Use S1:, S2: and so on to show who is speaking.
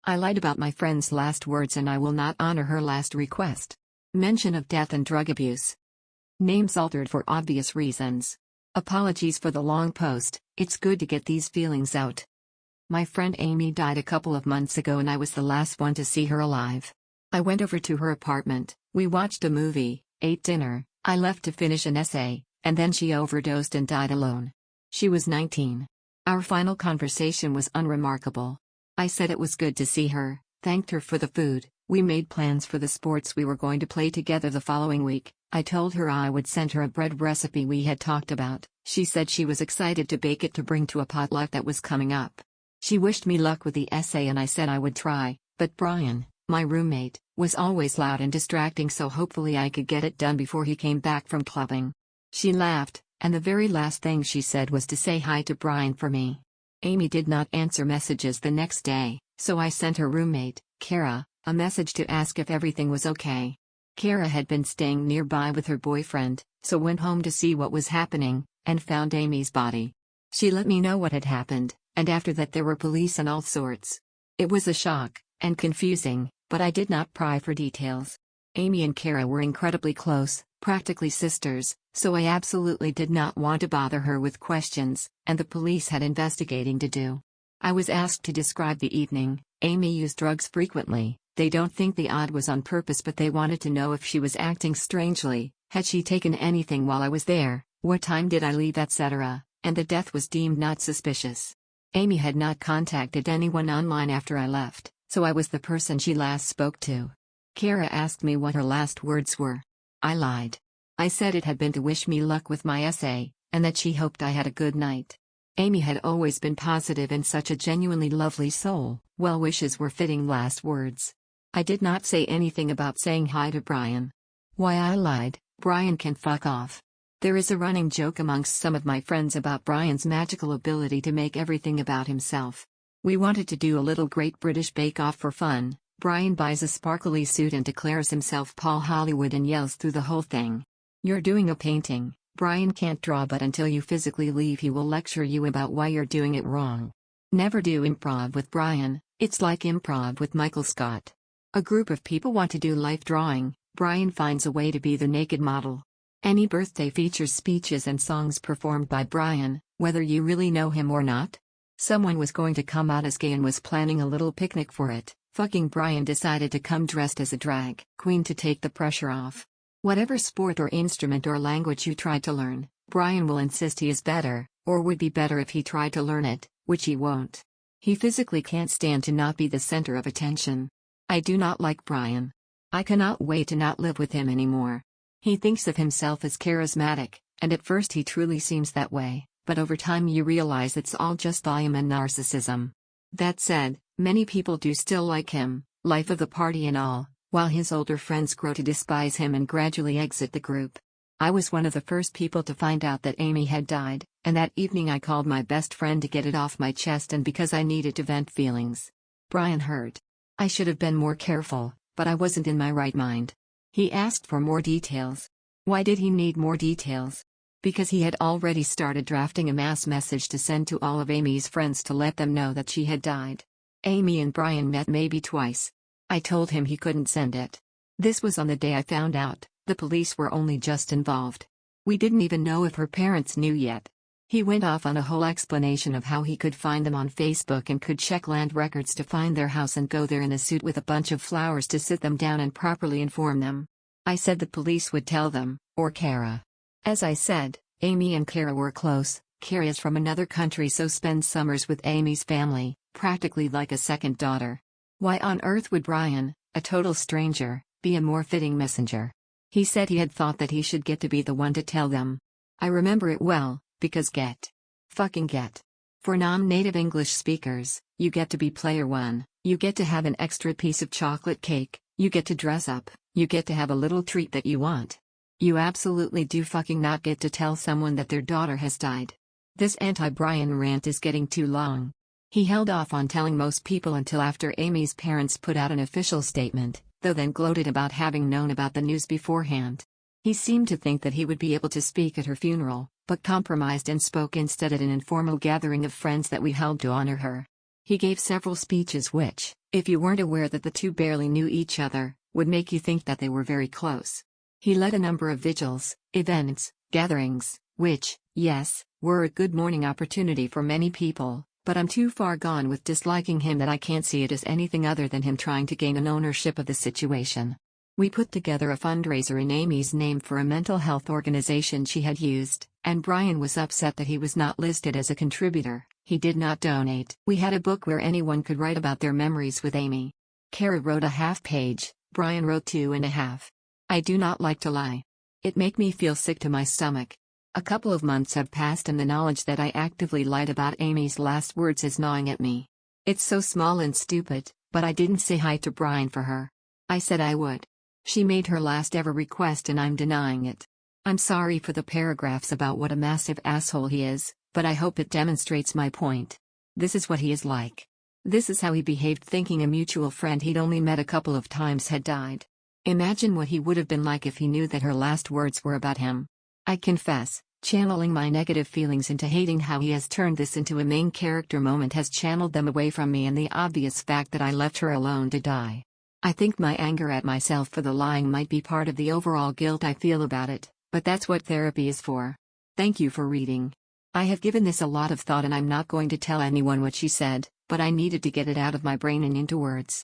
S1: I lied about my friend's last words and I will not honor her last request. Mention of death and drug abuse. Names altered for obvious reasons. Apologies for the long post, it's good to get these feelings out. My friend Amy died a couple of months ago and I was the last one to see her alive. I went over to her apartment, we watched a movie, ate dinner, I left to finish an essay, and then she overdosed and died alone. She was 19. Our final conversation was unremarkable. I said it was good to see her, thanked her for the food, we made plans for the sports we were going to play together the following week. I told her I would send her a bread recipe we had talked about. She said she was excited to bake it to bring to a potluck that was coming up. She wished me luck with the essay and I said I would try, but Brian, my roommate, was always loud and distracting, so hopefully I could get it done before he came back from clubbing. She laughed, and the very last thing she said was to say hi to Brian for me. Amy did not answer messages the next day, so I sent her roommate, Kara, a message to ask if everything was okay. Kara had been staying nearby with her boyfriend, so went home to see what was happening, and found Amy's body. She let me know what had happened, and after that there were police and all sorts. It was a shock, and confusing, but I did not pry for details. Amy and Kara were incredibly close, practically sisters, so I absolutely did not want to bother her with questions, and the police had investigating to do. I was asked to describe the evening. Amy used drugs frequently. They don't think the odd was on purpose, but they wanted to know if she was acting strangely, had she taken anything while I was there, what time did I leave, etc., and the death was deemed not suspicious. Amy had not contacted anyone online after I left, so I was the person she last spoke to. Kara asked me what her last words were. I lied. I said it had been to wish me luck with my essay, and that she hoped I had a good night. Amy had always been positive and such a genuinely lovely soul. Well wishes were fitting last words. I did not say anything about saying hi to Brian. Why I lied, Brian can fuck off. There is a running joke amongst some of my friends about Brian's magical ability to make everything about himself. We wanted to do a little Great British Bake Off for fun. Brian buys a sparkly suit and declares himself Paul Hollywood and yells through the whole thing. You're doing a painting. Brian can't draw, but until you physically leave he will lecture you about why you're doing it wrong. Never do improv with Brian, it's like improv with Michael Scott. A group of people want to do life drawing, Brian finds a way to be the naked model. Any birthday features speeches and songs performed by Brian, whether you really know him or not. Someone was going to come out as gay and was planning a little picnic for it. Fucking Brian decided to come dressed as a drag queen to take the pressure off. Whatever sport or instrument or language you try to learn, Brian will insist he is better, or would be better if he tried to learn it, which he won't. He physically can't stand to not be the center of attention. I do not like Brian. I cannot wait to not live with him anymore. He thinks of himself as charismatic, and at first he truly seems that way, but over time you realize it's all just volume and narcissism. That said, many people do still like him, life of the party and all, while his older friends grow to despise him and gradually exit the group. I was one of the first people to find out that Amy had died, and that evening I called my best friend to get it off my chest and because I needed to vent feelings. Brian hurt. I should have been more careful, but I wasn't in my right mind. He asked for more details. Why did he need more details? Because he had already started drafting a mass message to send to all of Amy's friends to let them know that she had died. Amy and Brian met maybe twice. I told him he couldn't send it. This was on the day I found out. The police were only just involved. We didn't even know if her parents knew yet. He went off on a whole explanation of how he could find them on Facebook and could check land records to find their house and go there in a suit with a bunch of flowers to sit them down and properly inform them. I said the police would tell them, or Kara. As I said, Amy and Kara were close. Kara is from another country, so spends summers with Amy's family, practically like a second daughter. Why on earth would Brian, a total stranger, be a more fitting messenger? He said he had thought that he should get to be the one to tell them. I remember it well, because fucking get. For non-native English speakers, you get to be player one, you get to have an extra piece of chocolate cake, you get to dress up, you get to have a little treat that you want. You absolutely do fucking not get to tell someone that their daughter has died. This anti-Brian rant is getting too long. He held off on telling most people until after Amy's parents put out an official statement, though then gloated about having known about the news beforehand. He seemed to think that he would be able to speak at her funeral, but compromised and spoke instead at an informal gathering of friends that we held to honor her. He gave several speeches which, if you weren't aware that the two barely knew each other, would make you think that they were very close. He led a number of vigils, events, gatherings, which, yes, were a good morning opportunity for many people, but I'm too far gone with disliking him that I can't see it as anything other than him trying to gain an ownership of the situation. We put together a fundraiser in Amy's name for a mental health organization she had used, and Brian was upset that he was not listed as a contributor. He did not donate. We had a book where anyone could write about their memories with Amy. Kara wrote a half-page, Brian wrote 2.5. I do not like to lie. It make me feel sick to my stomach. A couple of months have passed and the knowledge that I actively lied about Amy's last words is gnawing at me. It's so small and stupid, but I didn't say hi to Brian for her. I said I would. She made her last ever request and I'm denying it. I'm sorry for the paragraphs about what a massive asshole he is, but I hope it demonstrates my point. This is what he is like. This is how he behaved thinking a mutual friend he'd only met a couple of times had died. Imagine what he would have been like if he knew that her last words were about him. I confess, channeling my negative feelings into hating how he has turned this into a main character moment has channeled them away from me and the obvious fact that I left her alone to die. I think my anger at myself for the lying might be part of the overall guilt I feel about it, but that's what therapy is for. Thank you for reading. I have given this a lot of thought and I'm not going to tell anyone what she said, but I needed to get it out of my brain and into words.